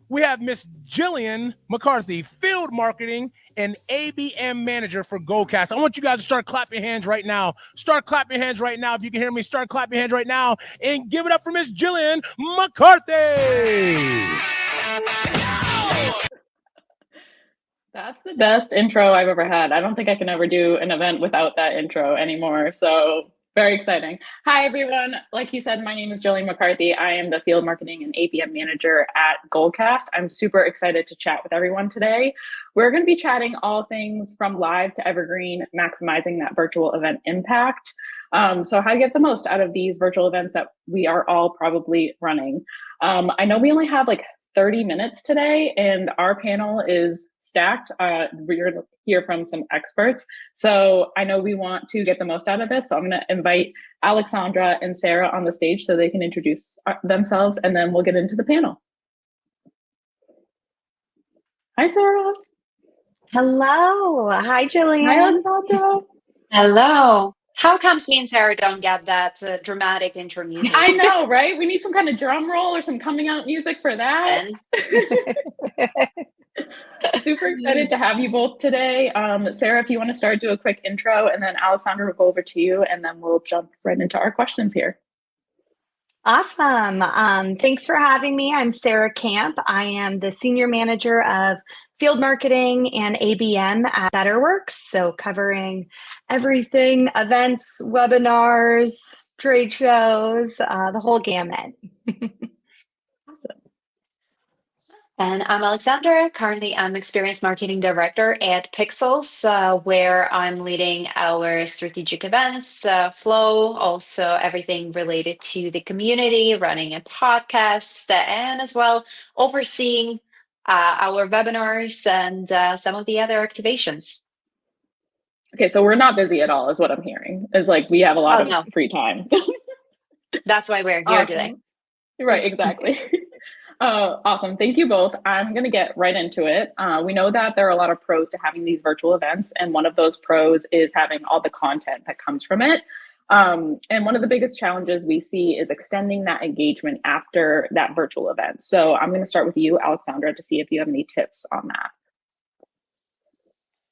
we have Miss Jillian McCarthy, Field Marketing and ABM Manager for Goldcast. I want you guys to start clapping hands right now. Start clapping hands right now. If you can hear me, start clapping hands right now. And give it up for Miss Jillian McCarthy. That's the best intro I've ever had. I don't think I can ever do an event without that intro anymore. So very exciting. Hi, everyone. Like you said, my name is Jillian McCarthy. I am the Field Marketing and APM Manager at Goldcast. I'm super excited to chat with everyone today. We're going to be chatting all things from live to evergreen, maximizing that virtual event impact. So how to get the most out of these virtual events that we are all probably running. I know we only have like 30 minutes today, and our panel is stacked. We're going to hear from some experts. So I know we want to get the most out of this. So I'm going to invite Aleksandra and Sarah on the stage so they can introduce themselves, and then we'll get into the panel. Hi, Sarah. Hello. Hi, Jillian. Hi, Aleksandra. Hello. How comes me and Sarah don't get that dramatic intro music? I know, right? We need some kind of drum roll or some coming out music for that. Super excited to have you both today. Sarah, if you want to start, do a quick intro, and then Aleksandra will go over to you, and then we'll jump right into our questions here. Awesome. Thanks for having me. I'm Sarah Kamp. I am the Senior Manager of Field Marketing and ABM at Betterworks. So covering everything, events, webinars, trade shows, the whole gamut. Awesome. And I'm Aleksandra. Currently, I'm Experience Marketing Director at Pixelz, where I'm leading our strategic events flow, also everything related to the community, running a podcast, and as well overseeing our webinars and some of the other activations. Okay, so we're not busy at all, is what I'm hearing. Is like we have a lot of free time. That's why we're here today. Right, exactly. Awesome. Thank you both. I'm going to get right into it. We know that there are a lot of pros to having these virtual events, and one of those pros is having all the content that comes from it. And one of the biggest challenges we see is extending that engagement after that virtual event. So I'm going to start with you, Aleksandra, to see if you have any tips on that.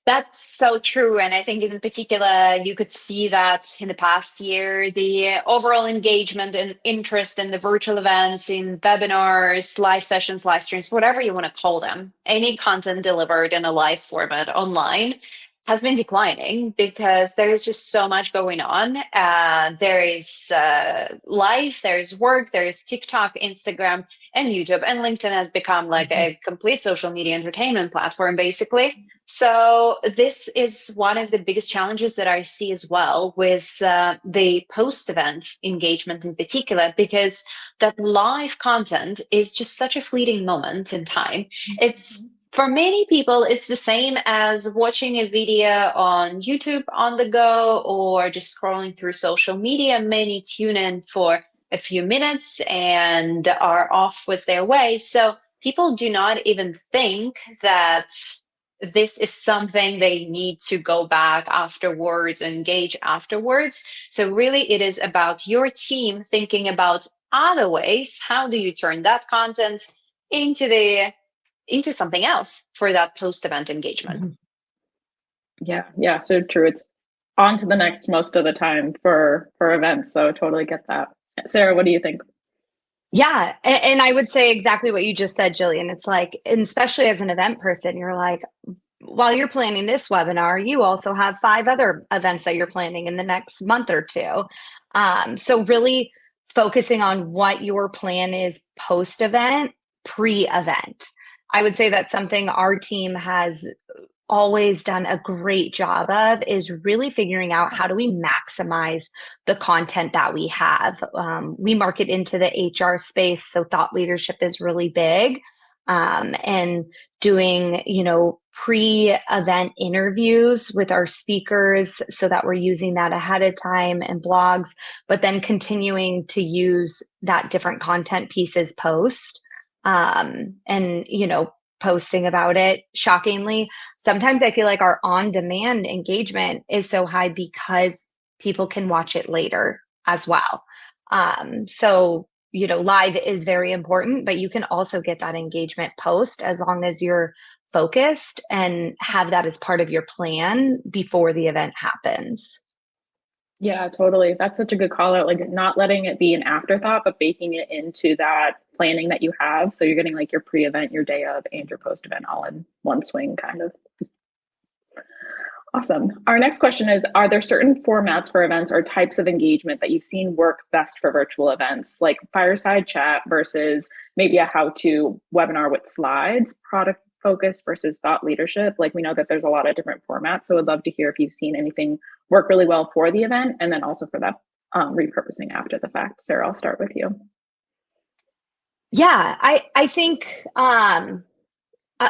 That's so true. And I think in particular, you could see that in the past year, the overall engagement and interest in the virtual events, in webinars, live sessions, live streams, whatever you want to call them, any content delivered in a live format online has been declining because there is just so much going on. There is life, there's work, there's TikTok, Instagram, and YouTube. And LinkedIn has become like a complete social media entertainment platform, basically. So this is one of the biggest challenges that I see as well with the post-event engagement in particular, because that live content is just such a fleeting moment in time. It's for many people, it's the same as watching a video on YouTube on the go or just scrolling through social media. Many tune in for a few minutes and are off with their way. So people do not even think that this is something they need to go back afterwards, engage afterwards. So really it is about your team thinking about other ways. How do you turn that content into something else for that post-event engagement? Yeah, so true. It's on to the next most of the time for events. So totally get that. Sarah, what do you think? Yeah, and I would say exactly what you just said, Jillian. It's like, and especially as an event person, you're like, while you're planning this webinar, you also have 5 other events that you're planning in the next month or two. So really focusing on what your plan is post-event, pre-event. I would say that's something our team has always done a great job of, is really figuring out how do we maximize the content that we have. We market into the HR space, so thought leadership is really big. And doing, pre-event interviews with our speakers so that we're using that ahead of time and blogs, but then continuing to use that different content pieces post. And, posting about it. Shockingly, sometimes I feel like our on-demand engagement is so high because people can watch it later as well. So live is very important, but you can also get that engagement post as long as you're focused and have that as part of your plan before the event happens. Yeah, totally. That's such a good call out, like not letting it be an afterthought, but baking it into that planning that you have. So you're getting like your pre-event, your day of, and your post-event all in one swing kind of. Awesome. Our next question is, are there certain formats for events or types of engagement that you've seen work best for virtual events, like fireside chat versus maybe a how-to webinar with slides, product focus versus thought leadership? Like we know that there's a lot of different formats, so I'd love to hear if you've seen anything work really well for the event and then also for that repurposing after the fact. Sarah, I'll start with you. Yeah, I think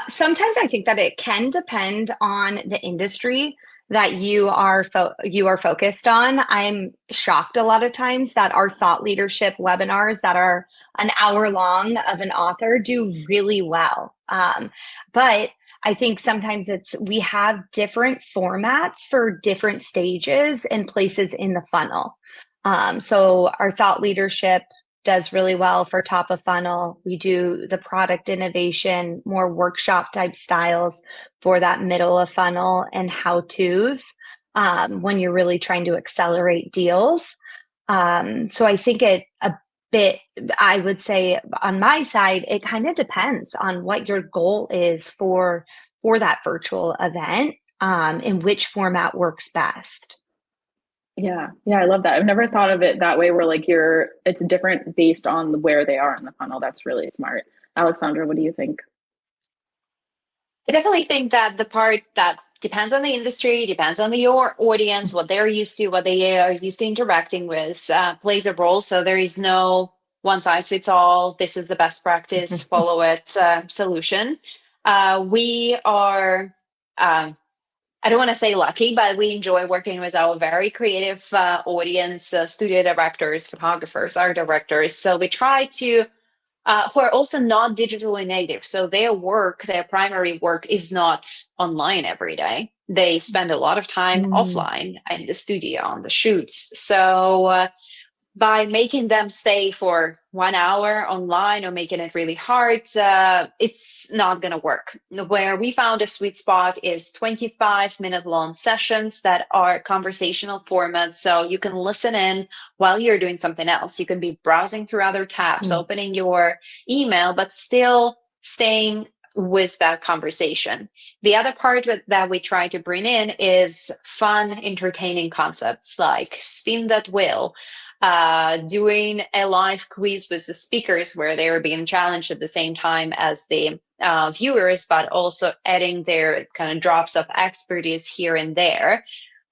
sometimes I think that it can depend on the industry that you are focused on. I'm shocked a lot of times that our thought leadership webinars that are an hour long of an author do really well. But I think sometimes we have different formats for different stages and places in the funnel. So our thought leadership does really well for top of funnel. We do the product innovation, more workshop type styles for that middle of funnel and how-tos when you're really trying to accelerate deals. So I think I would say on my side, it kind of depends on what your goal is for that virtual event and which format works best. Yeah, I love that. I've never thought of it that way where like it's different based on where they are in the funnel. That's really smart. Aleksandra, what do you think? I definitely think that the part that depends on the industry, depends on your audience, what they're used to, what they are used to interacting with, plays a role. So there is no one size fits all, this is the best practice, follow it solution. We are I don't want to say lucky, but we enjoy working with our very creative audience, studio directors, photographers, art directors. So we try to, who are also not digitally native. So their primary work is not online every day. They spend a lot of time offline in the studio on the shoots. So by making them stay for 1 hour online or making it really hard, it's not going to work. Where we found a sweet spot is 25-minute long sessions that are conversational formats. So you can listen in while you're doing something else. You can be browsing through other tabs, opening your email, but still staying with that conversation. The other part that we try to bring in is fun, entertaining concepts like spin that wheel, doing a live quiz with the speakers where they are being challenged at the same time as the viewers, but also adding their kind of drops of expertise here and there.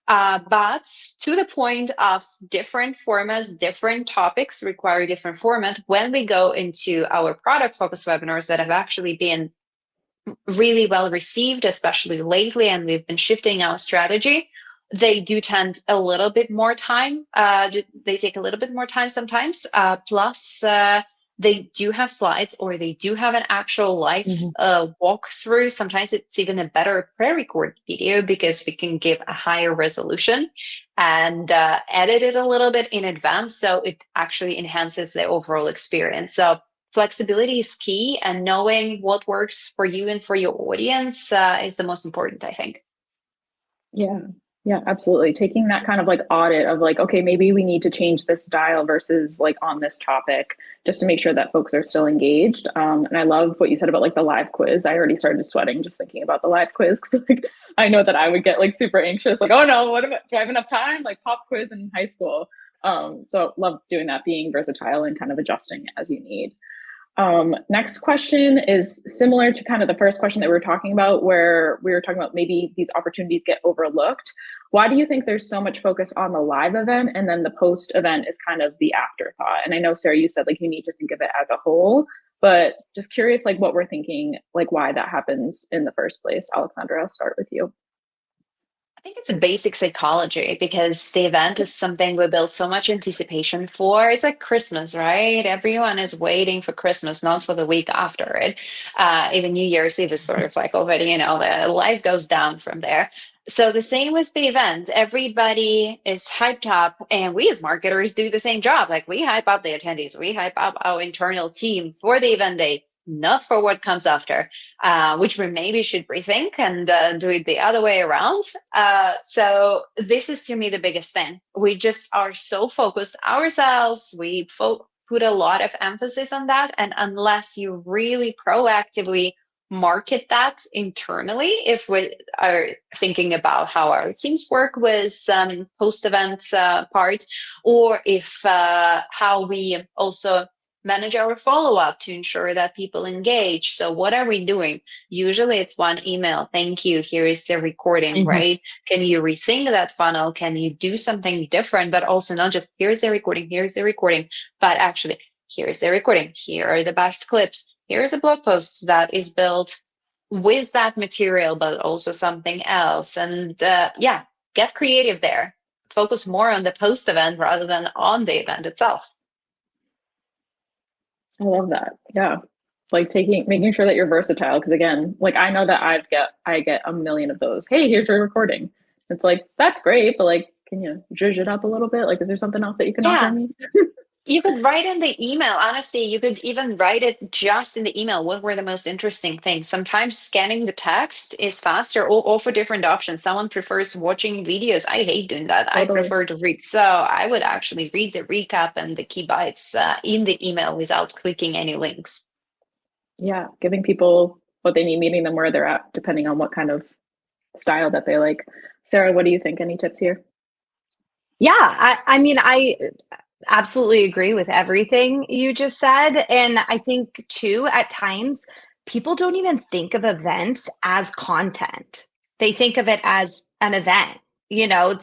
But to the point of different formats, different topics require different format. When we go into our product focused webinars that have actually been really well received, especially lately, and we've been shifting our strategy, they do tend a little bit more time. They take a little bit more time sometimes. Plus, they do have slides or they do have an actual live walkthrough. Sometimes it's even a better pre-recorded video because we can give a higher resolution and edit it a little bit in advance. So it actually enhances the overall experience. So flexibility is key, and knowing what works for you and for your audience is the most important, I think. Yeah, absolutely. Taking that kind of like audit of like, okay, maybe we need to change this dial versus like on this topic just to make sure that folks are still engaged. And I love what you said about like the live quiz. I already started sweating just thinking about the live quiz because like I know that I would get like super anxious, like, oh no, do I have enough time? Like pop quiz in high school. So love doing that, being versatile and kind of adjusting as you need. Next question is similar to kind of the first question that we were talking about, where we were talking about maybe these opportunities get overlooked. Why do you think there's so much focus on the live event and then the post event is kind of the afterthought? And I know, Sarah, you said like you need to think of it as a whole, but just curious like what we're thinking, like why that happens in the first place. Aleksandra, I'll start with you. I think it's a basic psychology because the event is something we build so much anticipation for. It's like Christmas, right? Everyone is waiting for Christmas, not for the week after it. Even New Year's Eve is sort of like already, the life goes down from there. So the same with the event. Everybody is hyped up, and we as marketers do the same job. Like we hype up the attendees, we hype up our internal team for the event day, not for what comes after, which we maybe should rethink and do it the other way around. So this is to me the biggest thing. We just are so focused ourselves. We put a lot of emphasis on that, and unless you really proactively market that internally, if we are thinking about how our teams work with post-event parts, or if how we also manage our follow-up to ensure that people engage. So what are we doing? Usually it's one email. Thank you. Here is the recording, right? Can you rethink that funnel? Can you do something different? But also not just here's the recording, but actually here's the recording. Here are the best clips. Here's a blog post that is built with that material, but also something else. And get creative there. Focus more on the post event rather than on the event itself. I love that. Yeah. Like making sure that you're versatile. Cause again, like I know that I get a million of those. Hey, here's your recording. It's like, that's great. But like, can you zhuzh it up a little bit? Like, is there something else that you can offer me? You could write in the email. Honestly, you could even write it just in the email. What were the most interesting things? Sometimes scanning the text is faster, or for different options. Someone prefers watching videos. I hate doing that. Totally. I prefer to read. So I would actually read the recap and the key bites in the email without clicking any links. Yeah, giving people what they need, meeting them where they're at, depending on what kind of style that they like. Sarah, what do you think? Any tips here? Yeah, I mean, I absolutely agree with everything you just said. And I think too, at times, people don't even think of events as content. They think of it as an event,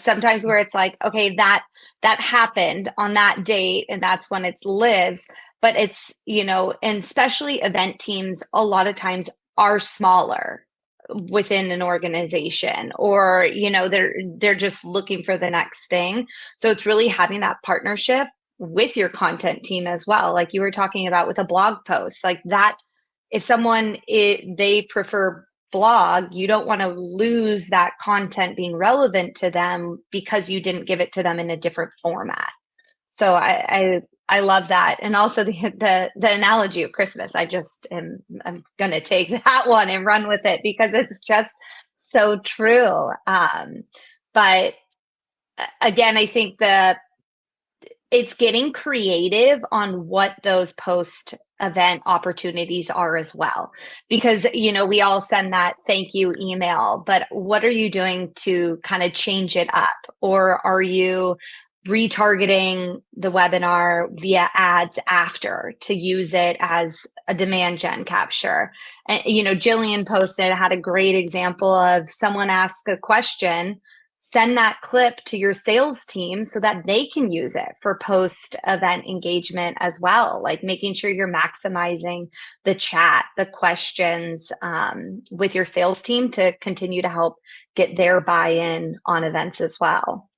sometimes where it's like, okay, that happened on that date and that's when it lives. But it's, and especially event teams, a lot of times are smaller within an organization, or they're just looking for the next thing. So it's really having that partnership with your content team as well, like you were talking about with a blog post like that. If someone they prefer blog, you don't want to lose that content being relevant to them because you didn't give it to them in a different format. So I love that. And also the analogy of Christmas. I'm going to take that one and run with it because it's just so true. But again, I think it's getting creative on what those post-event opportunities are as well. Because, we all send that thank you email, but what are you doing to kind of change it up? Or are you retargeting the webinar via ads after to use it as a demand gen capture? And, Jillian had a great example of someone asked a question, send that clip to your sales team so that they can use it for post-event engagement as well, like making sure you're maximizing the chat, the questions with your sales team to continue to help get their buy-in on events as well.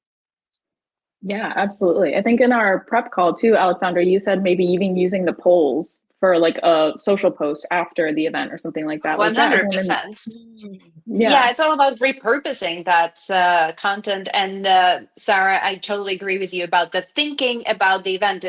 Yeah, absolutely. I think in our prep call too, Aleksandra, you said maybe even using the polls for like a social post after the event or something like that. 100%. Yeah, it's all about repurposing that content. And Sarah, I totally agree with you about the thinking about the event,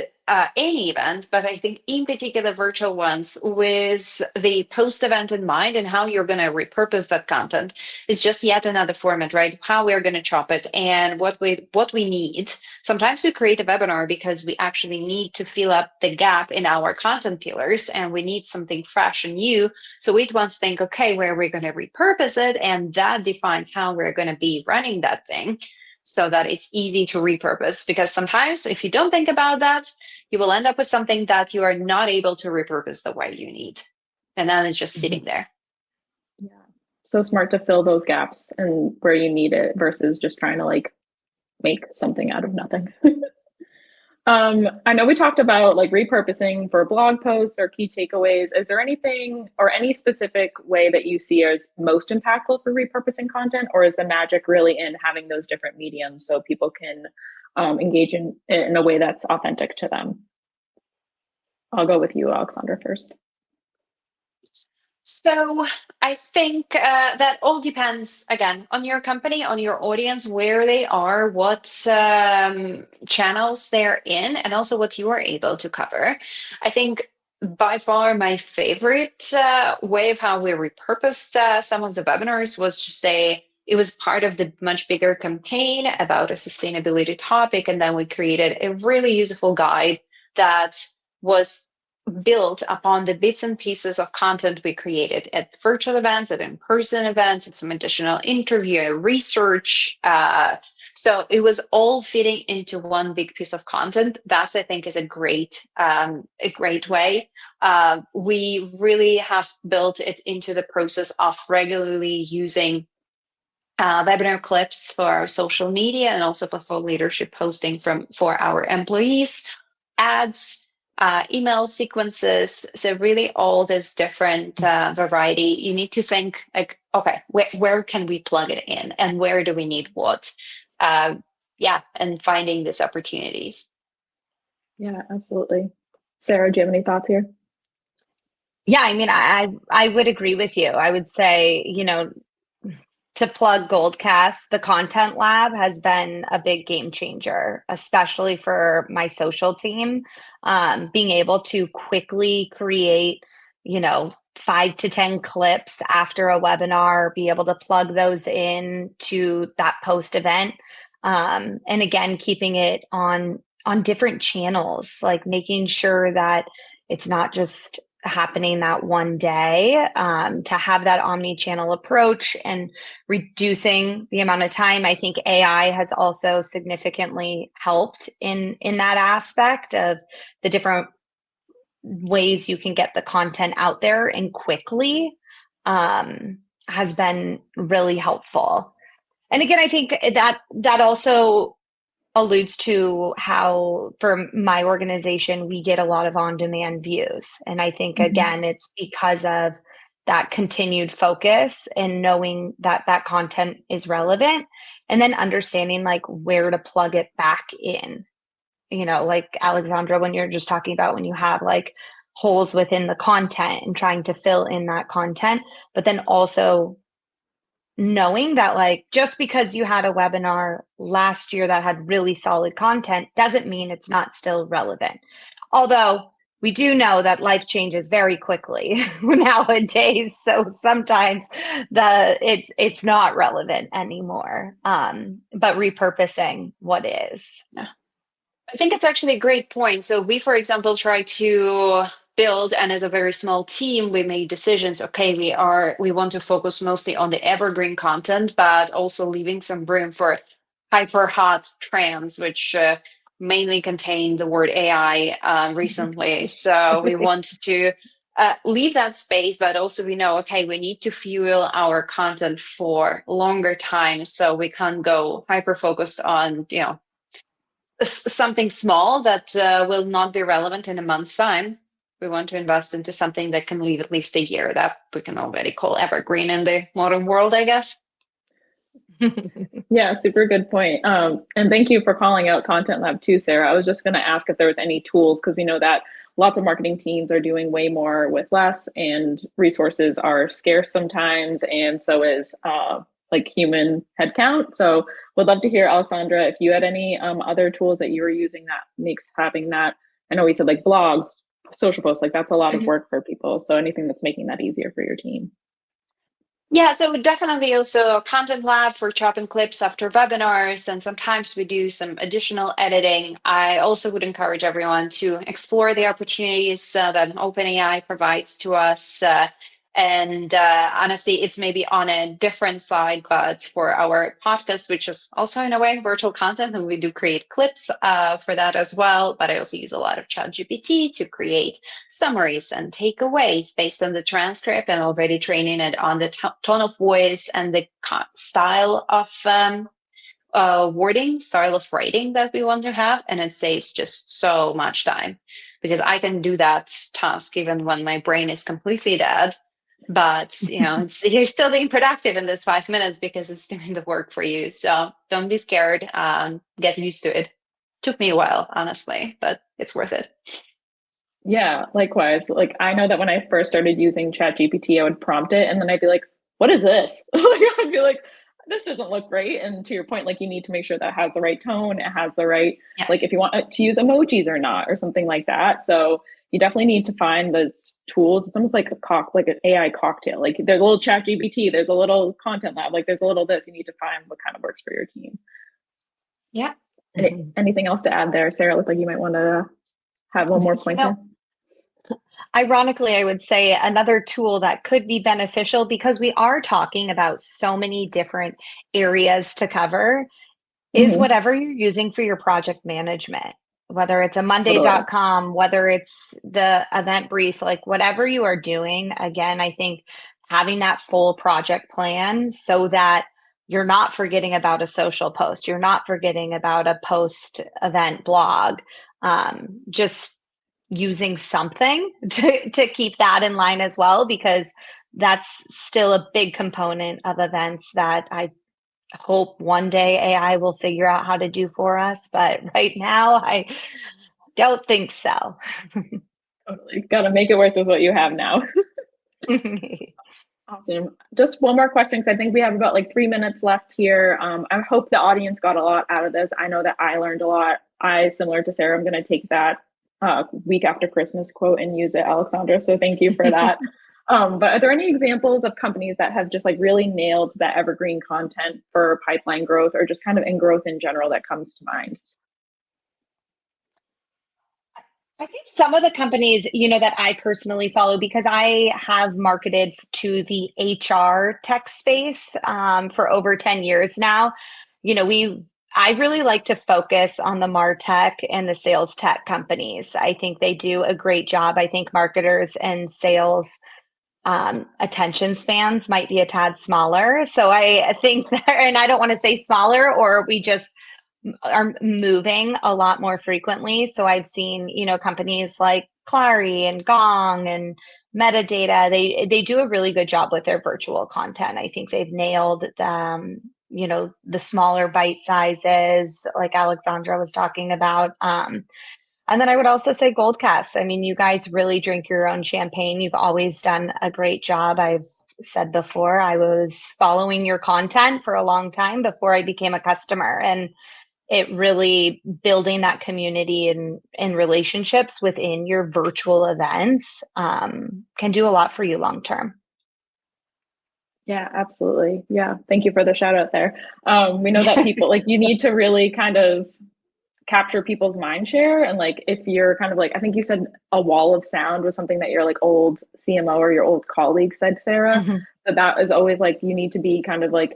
any event, but I think in particular virtual ones with the post-event in mind and how you're going to repurpose that content is just yet another format, right? How we're going to chop it and what we need. Sometimes we create a webinar because we actually need to fill up the gap in our content pillars and we need something fresh and new. So we once think, okay, where we're going to repurpose it, and that defines how we're going to be running that thing so that it's easy to repurpose. Because sometimes if you don't think about that, you will end up with something that you are not able to repurpose the way you need. And then it's just sitting there. Yeah. So smart to fill those gaps and where you need it versus just trying to like make something out of nothing. I know we talked about like repurposing for blog posts or key takeaways. Is there anything or any specific way that you see as most impactful for repurposing content, or is the magic really in having those different mediums so people can engage in a way that's authentic to them? I'll go with you, Aleksandra, first. So I think that all depends, again, on your company, on your audience, where they are, what channels they're in, and also what you are able to cover. I think by far my favorite way of how we repurposed some of the webinars was it was part of the much bigger campaign about a sustainability topic. And then we created a really useful guide that was built upon the bits and pieces of content we created at virtual events, at in-person events, and some additional interview research. So it was all fitting into one big piece of content. That's, I think, is a great way. We really have built it into the process of regularly using webinar clips for our social media and also for leadership posting for our employees, ads, email sequences. So really all this different variety. You need to think like, okay, where can we plug it in and where do we need what? And finding these opportunities. Yeah, absolutely. Sarah, do you have any thoughts here? Yeah, I mean, I would agree with you. I would say, to plug Goldcast, the Content Lab has been a big game changer, especially for my social team. Being able to quickly create, 5 to 10 clips after a webinar, be able to plug those in to that post event. And again, keeping it on different channels, like making sure that it's not just happening that one day, to have that omni-channel approach and reducing the amount of time. I think AI has also significantly helped in that aspect of the different ways you can get the content out there and quickly, has been really helpful. And again, I think that also alludes to how for my organization, we get a lot of on-demand views. And I think, again, it's because of that continued focus and knowing that that content is relevant and then understanding like where to plug it back in. Like Aleksandra, when you're just talking about when you have like holes within the content and trying to fill in that content, but then also knowing that like just because you had a webinar last year that had really solid content doesn't mean it's not still relevant. Although we do know that life changes very quickly nowadays, so sometimes it's not relevant anymore. But repurposing what is. Yeah. I think it's actually a great point. So we, for example, try to build, and as a very small team, we made decisions. Okay, we want to focus mostly on the evergreen content, but also leaving some room for hyper hot trends, which mainly contain the word AI recently. So we wanted to leave that space, but also we know, okay, we need to fuel our content for longer time, so we can't go hyper focused on something small that will not be relevant in a month's time. We want to invest into something that can leave at least a year, that we can already call evergreen in the modern world, I guess. Yeah, super good point. And thank you for calling out Content Lab too, Sarah. I was just going to ask if there was any tools, because we know that lots of marketing teams are doing way more with less, and resources are scarce sometimes, and so is like human headcount. So would love to hear, Aleksandra, if you had any other tools that you were using that makes having that, I know we said like blogs, social posts, like that's a lot of work for people. So anything that's making that easier for your team. Yeah, so definitely also a Content Lab for chopping clips after webinars, and sometimes we do some additional editing. I also would encourage everyone to explore the opportunities that OpenAI provides to us. And honestly, it's maybe on a different side, but for our podcast, which is also in a way virtual content, and we do create clips for that as well. But I also use a lot of ChatGPT to create summaries and takeaways based on the transcript, and already training it on the tone of voice and the style of wording, style of writing that we want to have. And it saves just so much time, because I can do that task even when my brain is completely dead. But you're still being productive in this 5 minutes because it's doing the work for you. So don't be scared. Get used to it. Took me a while, honestly, but it's worth it. Yeah, likewise. Like I know that when I first started using ChatGPT, I would prompt it and then I'd be like, what is this? Like I'd be like, this doesn't look right. And to your point, like you need to make sure that it has the right tone, it has the right, Yeah. like if you want to use emojis or not, or something like that. So you definitely need to find those tools. It's almost like like an AI cocktail. Like there's a little ChatGPT, there's a little content lab, like there's a little this. You need to find what kind of works for your team. Yeah. Anything else to add there, Sarah? Looked like you might want to have one more point there. Ironically, I would say another tool that could be beneficial, because we are talking about so many different areas to cover, is whatever you're using for your project management, whether it's a Monday.com, whether it's the event brief, like whatever you are doing. Again, I think having that full project plan so that you're not forgetting about a social post, you're not forgetting about a post event blog, just using something to keep that in line as well, because that's still a big component of events that I hope one day AI will figure out how to do for us. But right now, I don't think so. Totally. Got to make it worth with what you have now. Awesome. Just one more question, because I think we have about like 3 minutes left here. I hope the audience got a lot out of this. I know that I learned a lot. Similar to Sarah, I'm going to take that week after Christmas quote and use it, Aleksandra. So thank you for that. But are there any examples of companies that have just like really nailed that evergreen content for pipeline growth, or just kind of in growth in general, that comes to mind? I think some of the companies, that I personally follow, because I have marketed to the HR tech space for over 10 years now. I really like to focus on the MarTech and the sales tech companies. I think they do a great job. I think marketers and sales attention spans might be a tad smaller. So I think that, and I don't want to say smaller, or we just are moving a lot more frequently. So I've seen, companies like Clary and Gong and Metadata, they do a really good job with their virtual content. I think they've nailed the smaller bite sizes, like Aleksandra was talking about. And then I would also say Goldcast. I mean, you guys really drink your own champagne. You've always done a great job. I've said before, I was following your content for a long time before I became a customer. And it really building that community and relationships within your virtual events can do a lot for you long term. Yeah, absolutely. Yeah. Thank you for the shout out there. We know that people like you need to really kind of capture people's mind share. And like, if you're kind of like, I think you said a wall of sound was something that your like old CMO or your old colleague said, Sarah. So that is always like, you need to be kind of like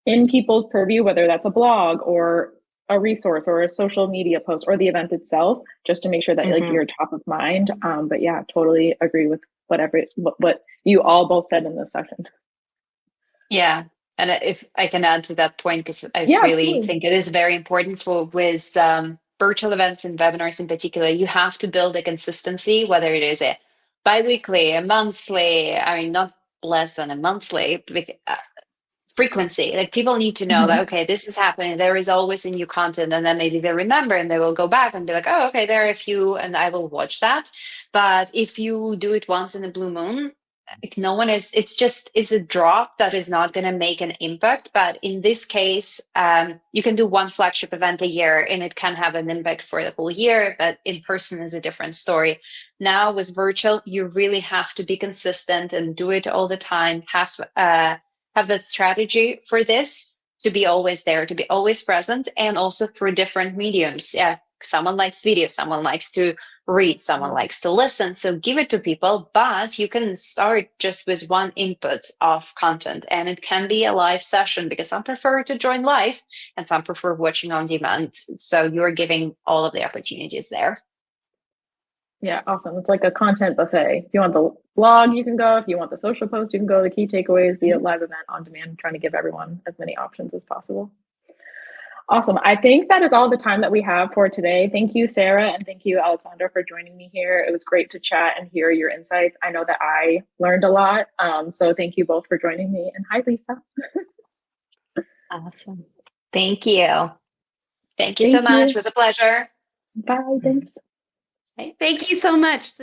in people's purview, whether that's a blog or a resource or a social media post or the event itself, just to make sure that like you're top of mind. But yeah, totally agree with what you all both said in this session. Yeah. And if I can add to that point, because I really think it is very important with virtual events and webinars in particular, you have to build a consistency, whether it is a bi-weekly, a monthly, I mean, not less than a monthly frequency. Like people need to know that, okay, this is happening. There is always a new content. And then maybe they remember and they will go back and be like, oh, okay, there are a few and I will watch that. But if you do it once in a blue moon, like it's a drop that is not going to make an impact. But in this case, you can do one flagship event a year and it can have an impact for the whole year, but in person is a different story. Now with virtual, you really have to be consistent and do it all the time, have that strategy for this to be always there, to be always present, and also through different mediums. Yeah, someone likes video, someone likes to read, someone likes to listen. So give it to people, but you can start just with one input of content, and it can be a live session because some prefer to join live and some prefer watching on demand. So you're giving all of the opportunities there. Yeah, awesome. It's like a content buffet. If you want the blog, you can go. If you want the social post, you can go. The key takeaways, the live event on demand, trying to give everyone as many options as possible. Awesome. I think that is all the time that we have for today. Thank you, Sarah, and thank you, Aleksandra, for joining me here. It was great to chat and hear your insights. I know that I learned a lot. So thank you both for joining me. And hi, Lisa. Awesome. Thank you. Thank you so much. It was a pleasure. Bye. Thanks. Bye. Thank you so much.